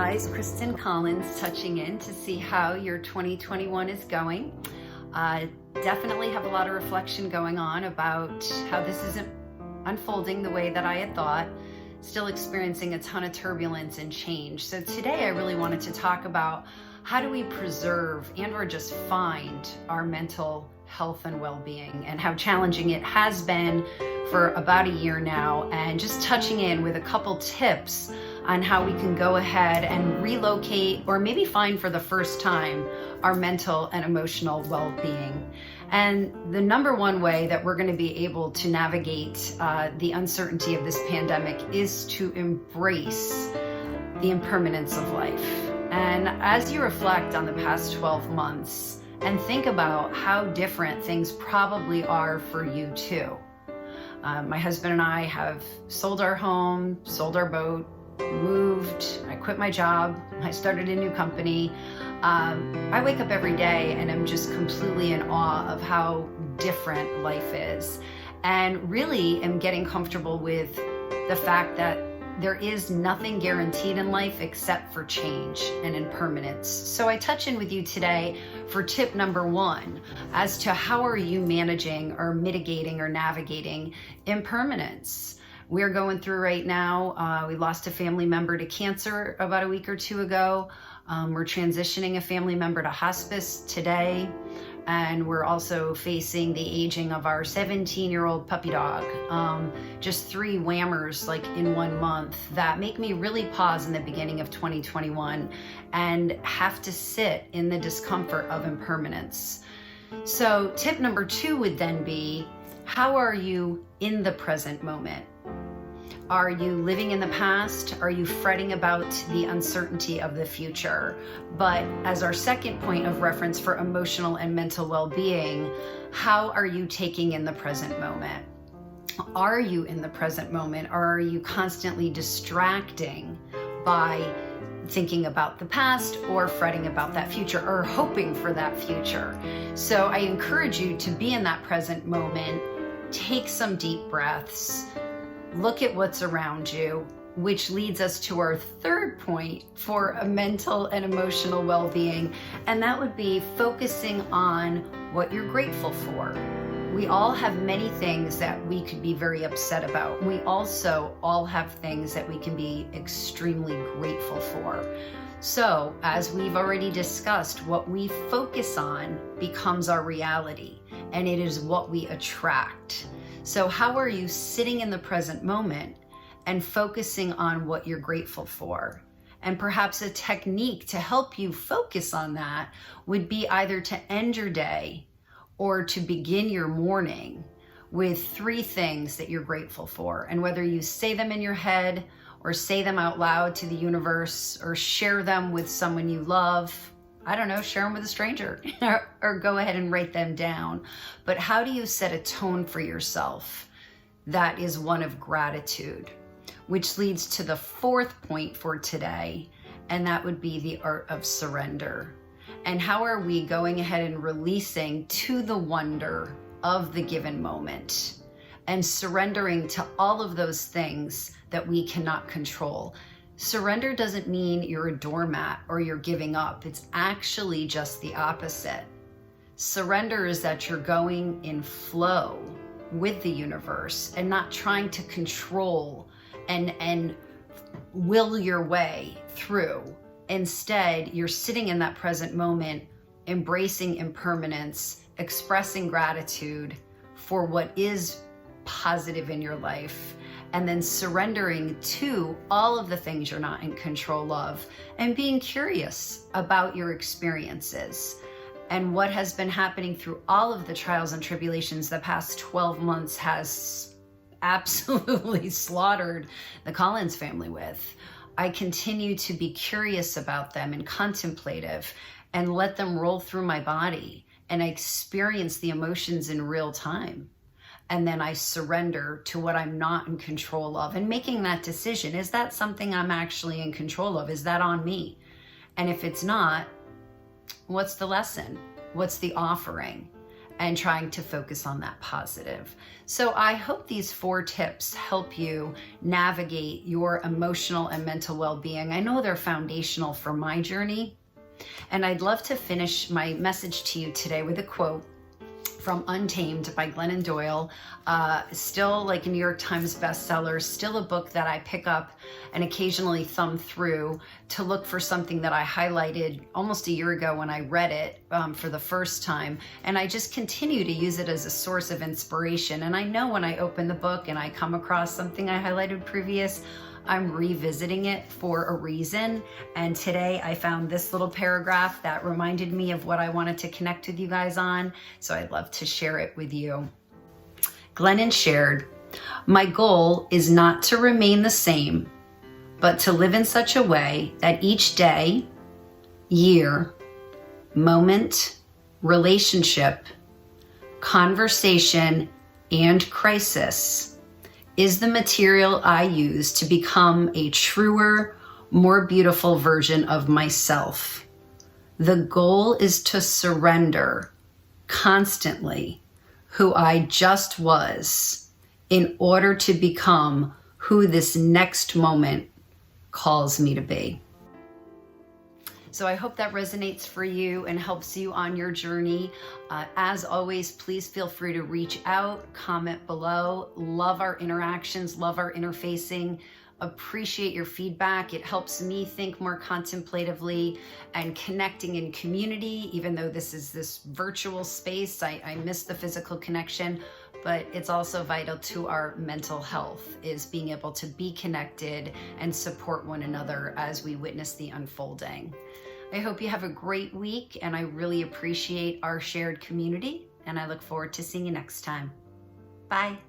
guys, Kristen Collins touching in to see how your 2021 is going. Definitely have a lot of reflection going on about how this isn't unfolding the way that I had thought. Still experiencing a ton of turbulence and change. So today I really wanted to talk about how do we preserve and or just find our mental health and well-being, and how challenging it has been for about a year now, and just touching in with a couple tips on how we can go ahead and relocate or maybe find for the first time our mental and emotional well-being. And the number one way that we're going to be able to navigate the uncertainty of this pandemic is to embrace the impermanence of life. And as you reflect on the past 12 months and think about how different things probably are for you too. My husband and I have sold our home, sold our boat, moved, I quit my job, I started a new company. I wake up every day and I'm just completely in awe of how different life is, and really am getting comfortable with the fact that there is nothing guaranteed in life except for change and impermanence. So I touch in with you today for tip number one as to how are you managing or mitigating or navigating impermanence. We're going through right now, we lost a family member to cancer about a week or two ago. We're transitioning a family member to hospice today. And we're also facing the aging of our 17-year-old puppy dog. Just three whammers like in 1 month that make me really pause in the beginning of 2021 and have to sit in the discomfort of impermanence. So tip number two would then be, how are you in the present moment? Are you living in the past? Are you fretting about the uncertainty of the future? But as our second point of reference for emotional and mental well-being, how are you taking in the present moment? Are you in the present moment, or are you constantly distracting by thinking about the past or fretting about that future or hoping for that future? So I encourage you to be in that present moment, take some deep breaths, look at what's around you, which leads us to our third point for a mental and emotional well-being, and that would be focusing on what you're grateful for. We all have many things that we could be very upset about. We also all have things that we can be extremely grateful for. So, as we've already discussed, what we focus on becomes our reality, and it is what we attract. So how are you sitting in the present moment and focusing on what you're grateful for? And perhaps a technique to help you focus on that would be either to end your day or to begin your morning with 3 things that you're grateful for. And whether you say them in your head or say them out loud to the universe or share them with someone you love, I don't know, share them with a stranger or go ahead and write them down. But how do you set a tone for yourself that is one of gratitude? Which leads to the fourth point for today, and that would be the art of surrender. And how are we going ahead and releasing to the wonder of the given moment and surrendering to all of those things that we cannot control? Surrender doesn't mean you're a doormat or you're giving up. It's actually just the opposite. Surrender is that you're going in flow with the universe and not trying to control and will your way through. Instead, you're sitting in that present moment, embracing impermanence, expressing gratitude for what is positive in your life, and then surrendering to all of the things you're not in control of, and being curious about your experiences and what has been happening through all of the trials and tribulations the past 12 months has absolutely slaughtered the Collins family with. I continue to be curious about them and contemplative and let them roll through my body, and I experience the emotions in real time. And then I surrender to what I'm not in control of, and making that decision. Is that something I'm actually in control of? Is that on me? And if it's not, what's the lesson? What's the offering? and trying to focus on that positive. So I hope these 4 tips help you navigate your emotional and mental well-being. I know they're foundational for my journey, and I'd love to finish my message to you today with a quote from Untamed by Glennon Doyle. Still like a New York Times bestseller, still a book that I pick up and occasionally thumb through to look for something that I highlighted almost a year ago when I read it for the first time. And I just continue to use it as a source of inspiration. And I know when I open the book and I come across something I highlighted previous, I'm revisiting it for a reason. And today I found this little paragraph that reminded me of what I wanted to connect with you guys on. So I'd love to share it with you. Glennon shared, "My goal is not to remain the same, but to live in such a way that each day, year, moment, relationship, conversation, and crisis is the material I use to become a truer, more beautiful version of myself. The goal is to surrender constantly who I just was in order to become who this next moment calls me to be." So I hope that resonates for you and helps you on your journey. As always, please feel free to reach out, comment below. Love our interactions, love our interfacing. Appreciate your feedback. It helps me think more contemplatively and connecting in community. Even though this is this virtual space, I miss the physical connection, but it's also vital to our mental health, is being able to be connected and support one another as we witness the unfolding. I hope you have a great week, and I really appreciate our shared community, and I look forward to seeing you next time. Bye.